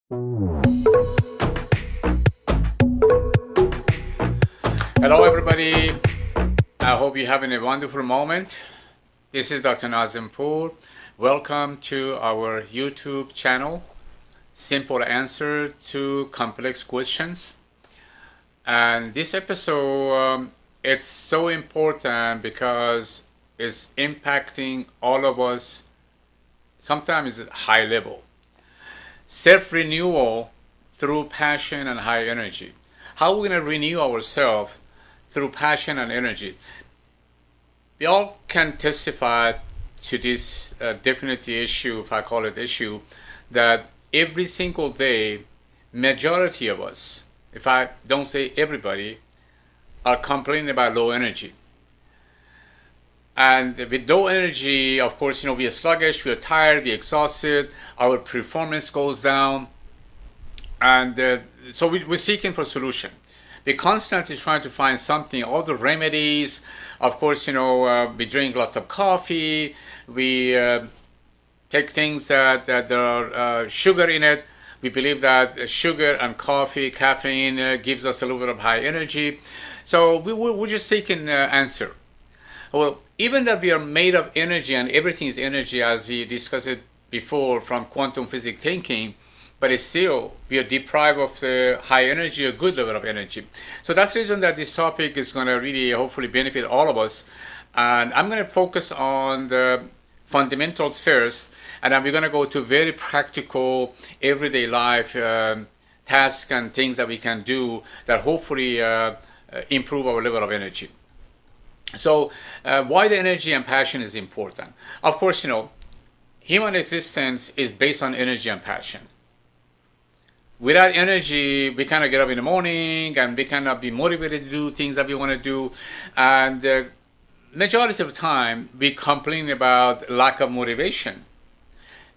Hello, everybody. I hope you're having a wonderful moment. This is Dr. Nazimpour. Welcome to our YouTube channel, Simple Answer to Complex Questions. And this episode, it's so important because it's impacting all of us, sometimes at high level. Self-renewal through passion and high energy. How are we going to renew ourselves through passion and energy? We all can testify to this definitely issue, if I call it issue, that every single day, majority of us, if I don't say everybody, are complaining about low energy. And with low energy, of course, we are sluggish, we are tired, we are exhausted, our performance goes down, and so we're seeking for solution. We're constantly trying to find something, all the remedies. Of course, we drink lots of coffee, we take things that are sugar in it. We believe that sugar and coffee, caffeine gives us a little bit of high energy. So we're just seeking answer. Well, even that we are made of energy and everything is energy, as we discussed it before from quantum physics thinking, but it's still, we are deprived of the high energy, a good level of energy. So that's the reason that this topic is going to really hopefully benefit all of us. And I'm going to focus on the fundamentals first, and then we're going to go to very practical, everyday life tasks and things that we can do that hopefully improve our level of energy. So why the energy and passion is important? Of course, human existence is based on energy and passion. Without energy, we cannot get up in the morning and we cannot be motivated to do things that we want to do. And majority of the time, we complain about lack of motivation.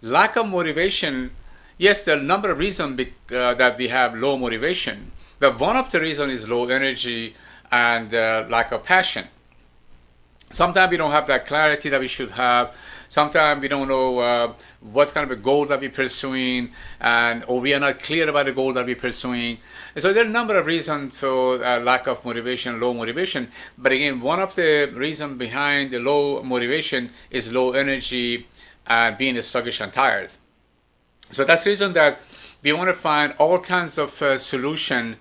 Lack of motivation, yes, there are a number of reasons that we have low motivation. But one of the reasons is low energy and lack of passion. Sometimes we don't have that clarity that we should have. Sometimes we don't know what kind of a goal that we're pursuing, or we are not clear about the goal that we're pursuing. And so there are a number of reasons for lack of motivation, low motivation. But again, one of the reasons behind the low motivation is low energy and being sluggish and tired. So that's the reason that we want to find all kinds of solution.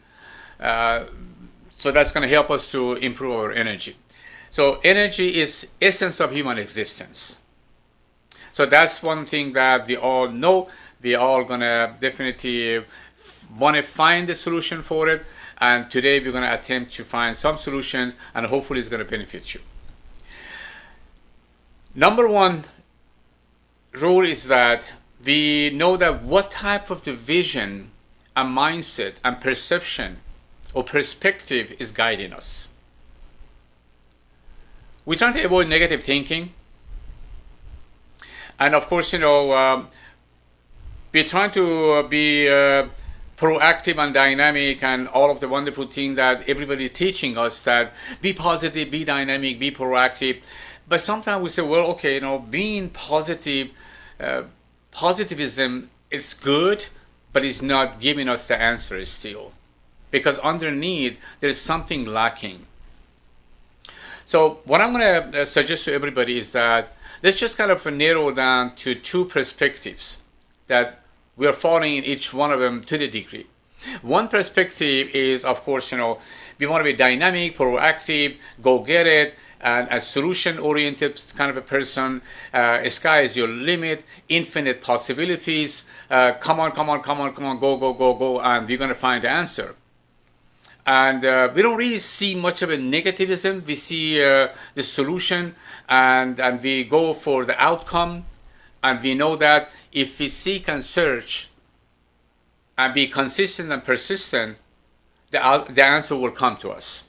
So that's going to help us to improve our energy. So energy is essence of human existence. So that's one thing that we all know. We all gonna definitely want to find a solution for it. And today we're gonna attempt to find some solutions, and hopefully it's gonna benefit you. Number one rule is that we know that what type of the vision and mindset and perception or perspective is guiding us. We're trying to avoid negative thinking. And of course, we're trying to be proactive and dynamic and all of the wonderful things that everybody is teaching us, that be positive, be dynamic, be proactive. But sometimes we say, well, okay, being positive, positivism is good, but it's not giving us the answer still. Because underneath, there's something lacking. So what I'm going to suggest to everybody is that let's just kind of narrow down to two perspectives that we are following in each one of them to the degree. One perspective is, of course, we want to be dynamic, proactive, go get it, and a solution-oriented kind of a person. Sky is your limit, infinite possibilities. Come on, go, and we're going to find the answer. And we don't really see much of a negativism. We see the solution, and we go for the outcome. And we know that if we seek and search and be consistent and persistent, the answer will come to us.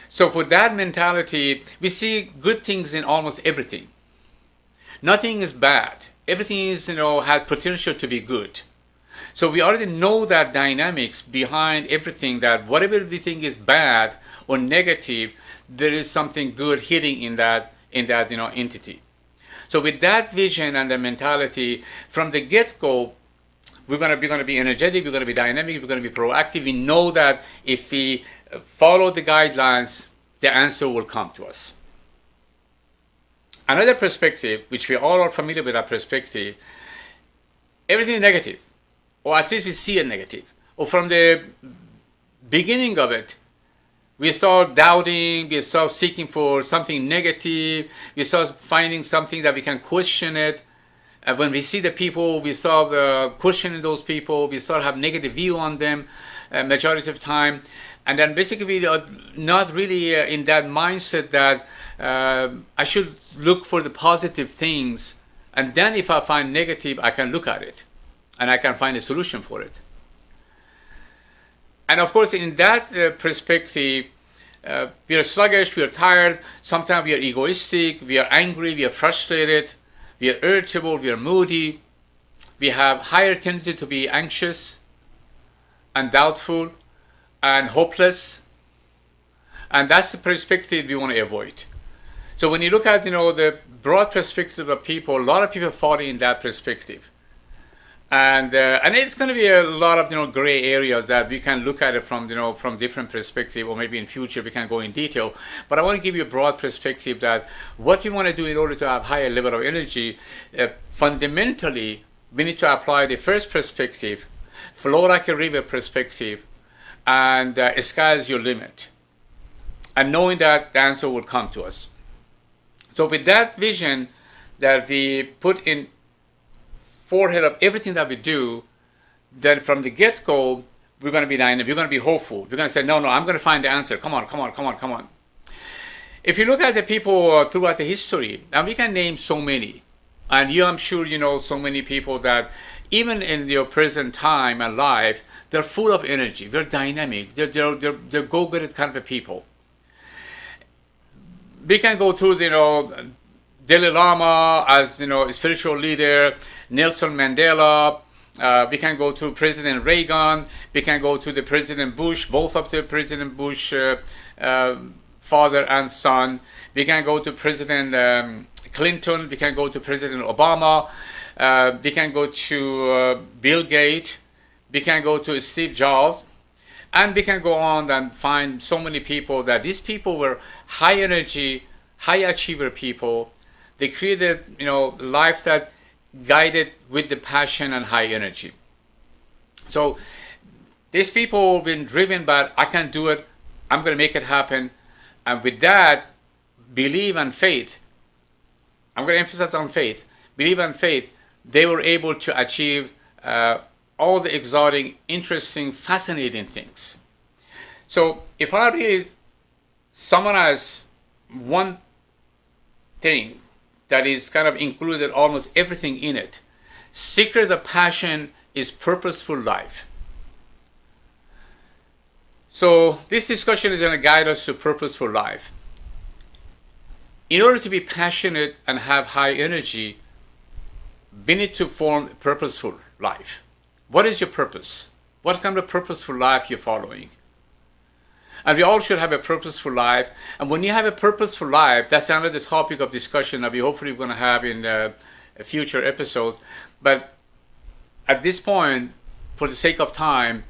So with that mentality, we see good things in almost everything. Nothing is bad. Everything is, has potential to be good. So we already know that dynamics behind everything, that whatever we think is bad or negative, there is something good hidden in that entity. So with that vision and the mentality, from the get-go, We're gonna be energetic. We're gonna be dynamic. We're gonna be proactive. We know that if we follow the guidelines, the answer will come to us. Another perspective, which we all are familiar with, that perspective, everything is negative, or at least we see it negative. Or from the beginning of it, we start doubting, we start seeking for something negative, we start finding something that we can question it. And when we see the people, we start questioning those people, we start have negative view on them majority of time. And then basically we are not really in that mindset that I should look for the positive things, and then if I find negative, I can look at it and I can find a solution for it. And of course, in that perspective, we are sluggish, we are tired, sometimes we are egoistic, we are angry, we are frustrated, we are irritable, we are moody, we have higher tendency to be anxious and doubtful and hopeless. And that's the perspective we want to avoid. So when you look at, the broad perspective of people, a lot of people fall in that perspective. And it's going to be a lot of gray areas that we can look at it from from different perspective, or maybe in future we can go in detail. But I want to give you a broad perspective that what we want to do in order to have higher level of energy, fundamentally we need to apply the first perspective, flow like a river perspective, and sky is your limit. And knowing that the answer will come to us. So with that vision that we put in forehead of everything that we do, then from the get-go, we're going to be dynamic, we're going to be hopeful. We're going to say, no, I'm going to find the answer. Come on. If you look at the people throughout the history, and we can name so many, and I'm sure you know so many people that even in your present time and life, they're full of energy, they're dynamic, they're go-getter kind of people. We can go through, Dalai Lama as, spiritual leader, Nelson Mandela. We can go to President Reagan. We can go to the President Bush, both of the President Bush, father and son. We can go to President Clinton. We can go to President Obama. We can go to Bill Gates. We can go to Steve Jobs. And we can go on and find so many people that these people were high energy, high achiever people. They created, life that guided with the passion and high energy. So these people have been driven by, I can do it, I'm going to make it happen. And with that, belief and faith, I'm going to emphasize on faith, belief and faith, they were able to achieve all the exciting, interesting, fascinating things. So if I really summarize one thing that is kind of included almost everything in it, secret of passion is purposeful life. So this discussion is going to guide us to purposeful life. In order to be passionate and have high energy, we need to form a purposeful life. What is your purpose? What kind of purposeful life you're following? And we all should have a purposeful life. And when you have a purposeful life, that's another topic of discussion that we hopefully going to have in future episodes. But at this point, for the sake of time,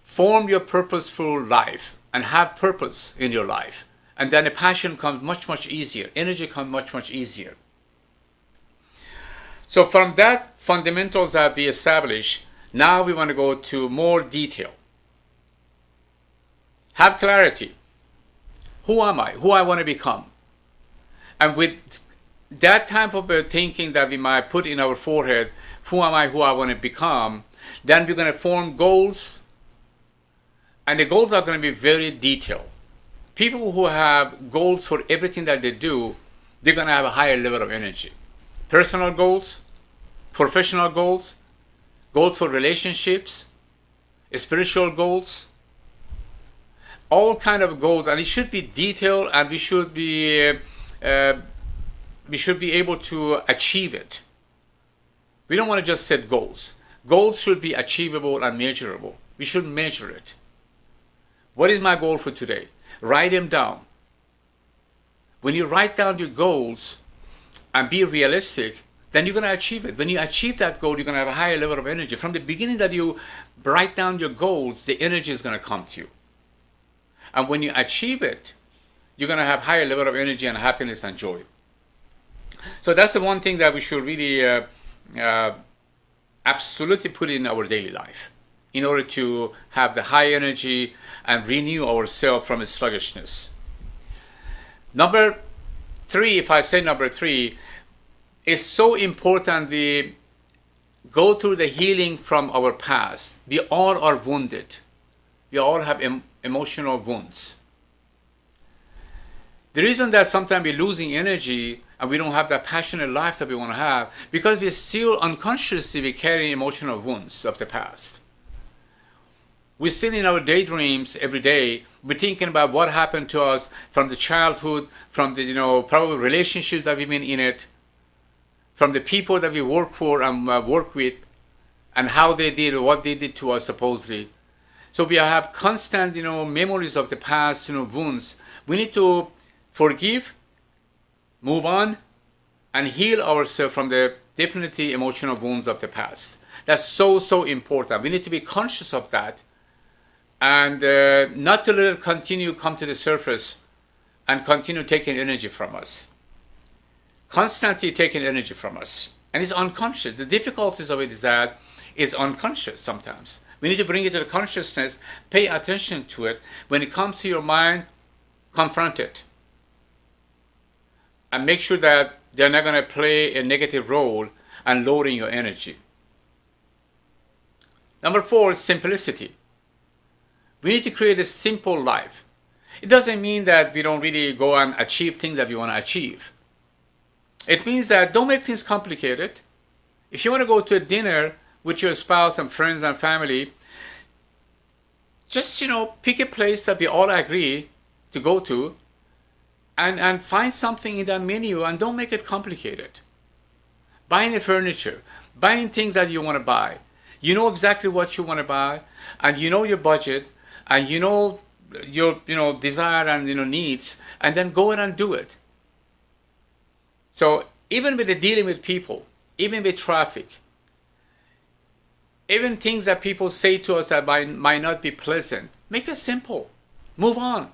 form your purposeful life and have purpose in your life. And then the passion comes much easier. Energy comes much easier. So from that fundamentals that we established, now we want to go to more detail. Have clarity. Who am I? Who I want to become? And with that type of thinking that we might put in our forehead, who am I, who I want to become, then we're going to form goals. And the goals are going to be very detailed. People who have goals for everything that they do, they're going to have a higher level of energy. Personal goals, professional goals, goals for relationships, spiritual goals, all kind of goals, and it should be detailed, and we should be able to achieve it. We don't want to just set goals. Goals should be achievable and measurable. We should measure it. What is my goal for today? Write them down. When you write down your goals and be realistic, then you're going to achieve it. When you achieve that goal, you're going to have a higher level of energy. From the beginning that you write down your goals, the energy is going to come to you. And when you achieve it, you're going to have higher level of energy and happiness and joy. So that's the one thing that we should really absolutely put in our daily life in order to have the high energy and renew ourselves from sluggishness. Number 3, if I say number 3, it's so important we go through the healing from our past. We all are wounded. We all have emotional wounds. The reason that sometimes we're losing energy and we don't have that passionate life that we want to have, because we're still unconsciously carrying emotional wounds of the past. We're still in our daydreams every day. We're thinking about what happened to us from the childhood, from the probably relationships that we've been in it, from the people that we work for and work with, and how they did, what they did to us supposedly. So we have constant, memories of the past, wounds. We need to forgive, move on, and heal ourselves from the definitely emotional wounds of the past. That's so important. We need to be conscious of that, and not to let it continue come to the surface and continue taking energy from us. Constantly taking energy from us. And it's unconscious. The difficulties of it is that it's unconscious sometimes. We need to bring it to the consciousness, pay attention to it. When it comes to your mind, confront it. And make sure that they're not going to play a negative role and lowering your energy. Number 4 is simplicity. We need to create a simple life. It doesn't mean that we don't really go and achieve things that we want to achieve. It means that don't make things complicated. If you want to go to a dinner with your spouse and friends and family, just, pick a place that we all agree to go to and find something in that menu and don't make it complicated. Buying the furniture, buying things that you want to buy. You know exactly what you want to buy, and you know your budget, and you know your desire and needs, and then go in and do it. So even with the dealing with people, even with traffic, even things that people say to us that might not be pleasant, make it simple. Move on.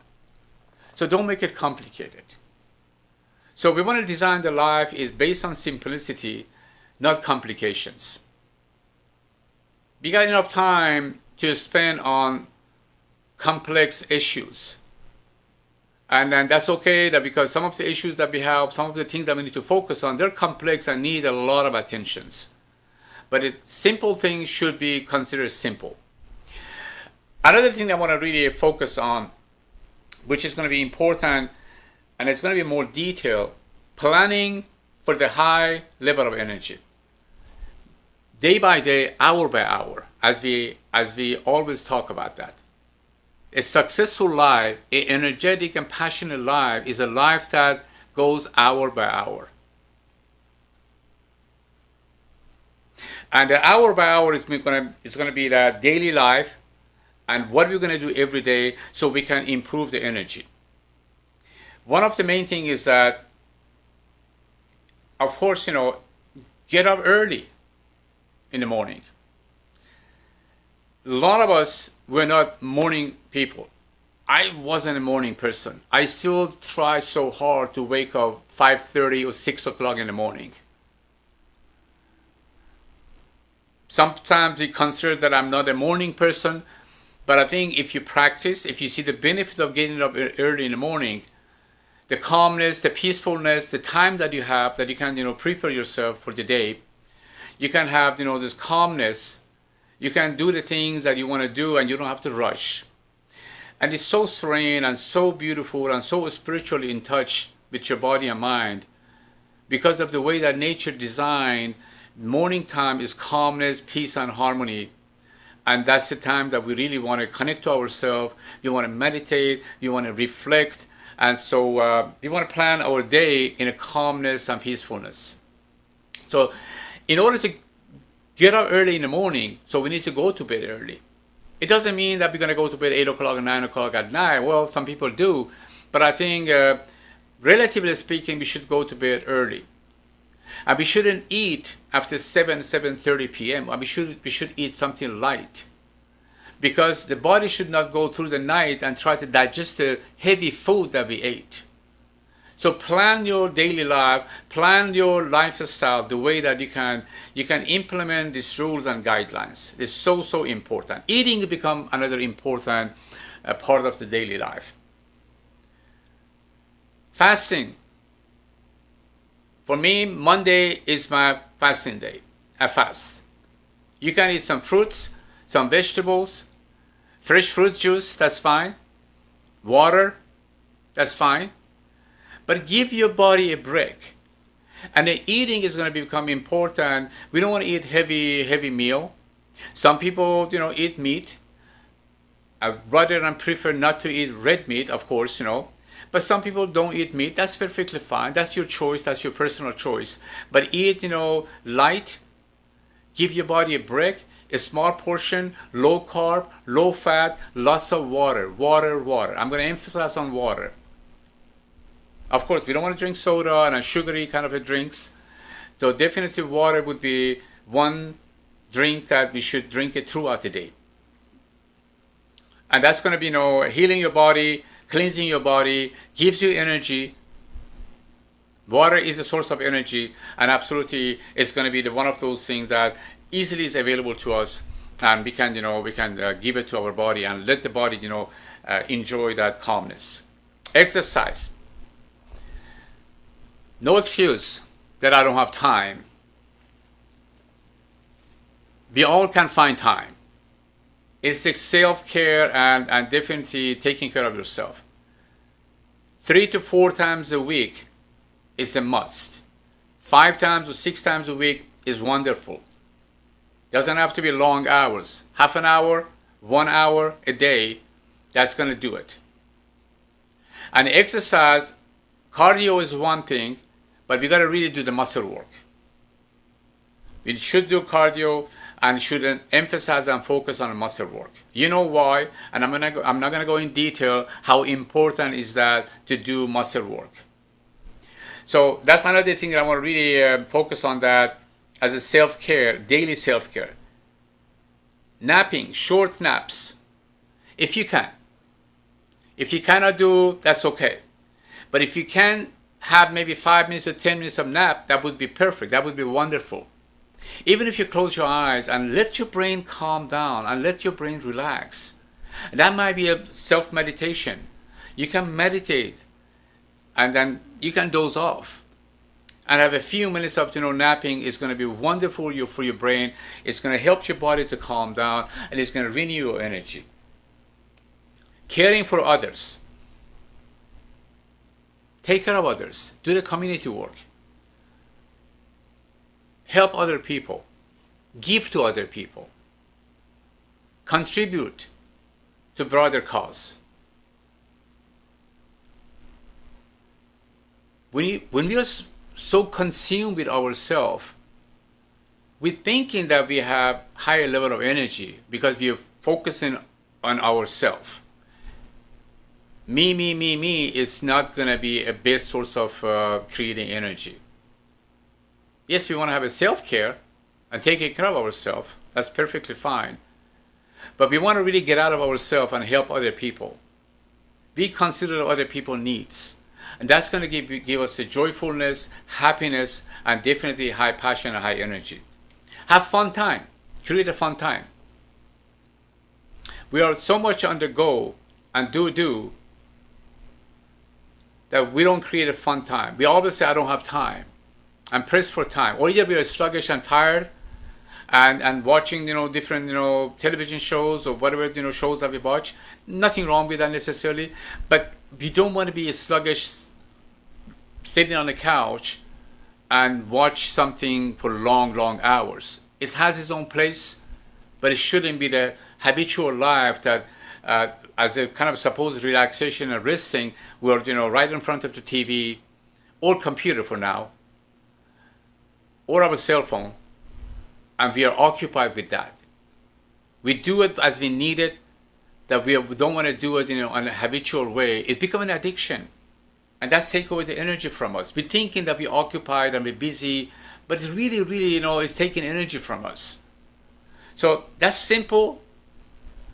So don't make it complicated. So we want to design the life is based on simplicity, not complications. We got enough time to spend on complex issues. And then that's okay, that because some of the issues that we have, some of the things that we need to focus on, they're complex and need a lot of attentions. But simple things should be considered simple. Another thing that I want to really focus on, which is going to be important, and it's going to be more detailed, planning for the high level of energy. Day by day, hour by hour, as we always talk about that. A successful life, an energetic and passionate life, is a life that goes hour by hour. And the hour by hour is going to be the daily life and what we're going to do every day so we can improve the energy. One of the main things is that, of course, get up early in the morning. A lot of us were not morning people. I wasn't a morning person. I still try so hard to wake up 5:30 or 6 o'clock in the morning. Sometimes we consider that I'm not a morning person, but I think if you practice, if you see the benefit of getting up early in the morning, the calmness, the peacefulness, the time that you have, that you can, prepare yourself for the day, you can have, this calmness. You can do the things that you want to do and you don't have to rush. And it's so serene and so beautiful and so spiritually in touch with your body and mind because of the way that nature designed. Morning time is calmness, peace, and harmony. And that's the time that we really want to connect to ourselves. We want to meditate. We want to reflect. And so we want to plan our day in a calmness and peacefulness. So in order to get up early in the morning, so we need to go to bed early. It doesn't mean that we're going to go to bed 8 o'clock or 9 o'clock at night. Well, some people do. But I think, relatively speaking, we should go to bed early. And we shouldn't eat after 7:30 p.m. And we should eat something light, because the body should not go through the night and try to digest the heavy food that we ate. So plan your daily life, plan your lifestyle the way that you can implement these rules and guidelines. It's so important. Eating become another important part of the daily life. Fasting. For me, Monday is my fasting day. I fast. You can eat some fruits, some vegetables, fresh fruit juice, that's fine. Water, that's fine. But give your body a break. And the eating is going to become important. We don't want to eat heavy meal. Some people, eat meat. I rather than prefer not to eat red meat, of course, But some people don't eat meat. That's perfectly fine. That's your choice. That's your personal choice. But eat, light. Give your body a break. A small portion, low carb, low fat, lots of water. Water. I'm going to emphasize on water. Of course, we don't want to drink soda and sugary kind of drinks. So definitely water would be one drink that we should drink it throughout the day. And that's going to be, healing your body, cleansing your body, gives you energy. Water is a source of energy, and absolutely it's going to be one of those things that easily is available to us, and we can give it to our body and let the body enjoy that calmness. Exercise. No excuse that I don't have time. We all can find time. It's the self-care and definitely taking care of yourself. 3 to 4 times a week is a must. 5 times or 6 times a week is wonderful. Doesn't have to be long hours. Half an hour, 1 hour a day, that's going to do it. And exercise, cardio is one thing, but we got to really do the muscle work. We should do cardio and should emphasize and focus on muscle work. You know why? And I'm not going to go in detail how important is that to do muscle work. So that's another thing that I want to really focus on, that as a self-care, daily self-care. Napping, short naps, if you can. If you cannot do, that's okay. But if you can have maybe 5 minutes or 10 minutes of nap, that would be perfect. That would be wonderful. Even if you close your eyes and let your brain calm down and let your brain relax. That might be a self-meditation. You can meditate and then you can doze off. And have a few minutes of napping is going to be wonderful for your brain. It's going to help your body to calm down, and it's going to renew your energy. Caring for others. Take care of others. Do the community work. Help other people. Give to other people. Contribute to broader cause. When we are so consumed with ourselves, we're thinking that we have higher level of energy because we are focusing on ourselves. Me is not going to be a best source of creating energy. Yes, we want to have a self-care and taking care of ourselves. That's perfectly fine. But we want to really get out of ourselves and help other people. Be considerate of other people's needs. And that's going to give us the joyfulness, happiness, and definitely high passion and high energy. Have fun time. Create a fun time. We are so much on the go and do that we don't create a fun time. We always say, I don't have time. I'm pressed for time. Or either we are sluggish and tired and watching, different, television shows or whatever, shows that we watch. Nothing wrong with that necessarily. But we don't want to be sluggish, sitting on the couch and watch something for long hours. It has its own place, but it shouldn't be the habitual life that as a kind of supposed relaxation and resting, we're right in front of the TV or computer for now, or our cell phone, and we are occupied with that. We do it as we need it, that we don't want to do it in a habitual way. It becomes an addiction, and that's take away the energy from us. We're thinking that we're occupied and we're busy, but it really, really, is taking energy from us. So that's simple,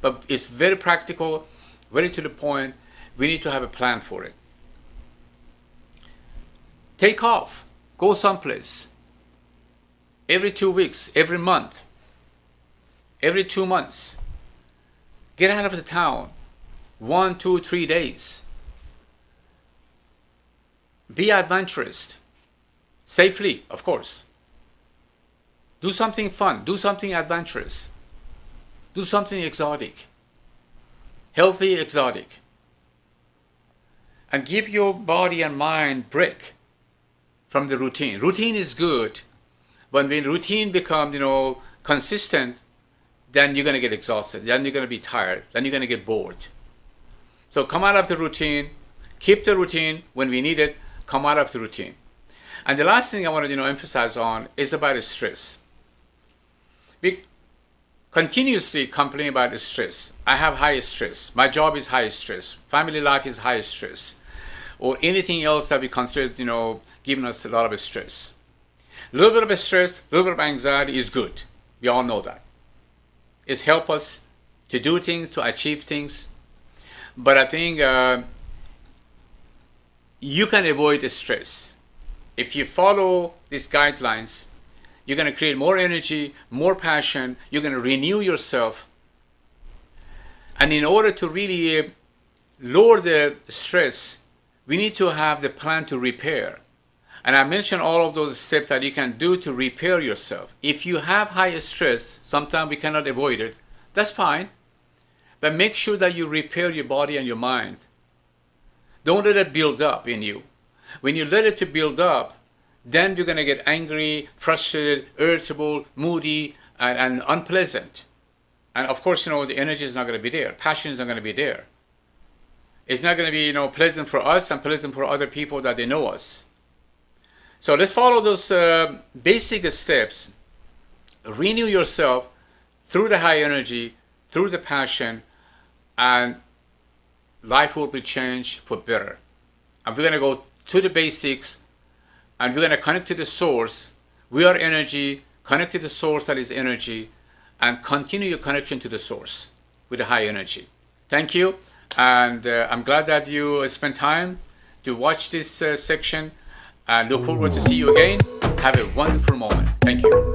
but it's very practical, very to the point. We need to have a plan for it. Take off, go someplace. Every 2 weeks, every month, every 2 months. Get out of the town. 1, 2, 3 days. Be adventurous. Safely, of course. Do something fun. Do something adventurous. Do something exotic. Healthy, exotic. And give your body and mind break from the routine. Routine is good, but when routine becomes, consistent, then you're going to get exhausted. Then you're going to be tired. Then you're going to get bored. So come out of the routine. Keep the routine when we need it. Come out of the routine. And the last thing I want to emphasize on is about stress. We continuously complain about stress. I have high stress. My job is high stress. Family life is high stress. Or anything else that we consider, giving us a lot of stress. A little bit of stress, a little bit of anxiety is good. We all know that. It's help us to do things, to achieve things. But I think you can avoid the stress. If you follow these guidelines, you're going to create more energy, more passion. You're going to renew yourself. And in order to really lower the stress, we need to have the plan to repair. And I mentioned all of those steps that you can do to repair yourself. If you have high stress, sometimes we cannot avoid it. That's fine. But make sure that you repair your body and your mind. Don't let it build up in you. When you let it to build up, then you're going to get angry, frustrated, irritable, moody, and unpleasant. And of course, the energy is not going to be there. Passion is not going to be there. It's not going to be, pleasant for us and pleasant for other people that they know us. So let's follow those basic steps. Renew yourself through the high energy, through the passion, and life will be changed for better. And we're going to go to the basics, and we're going to connect to the source. We are energy. Connect to the source that is energy, and continue your connection to the source with the high energy. Thank you, and I'm glad that you spent time to watch this section, and look forward to see you again. Have a wonderful moment. Thank you.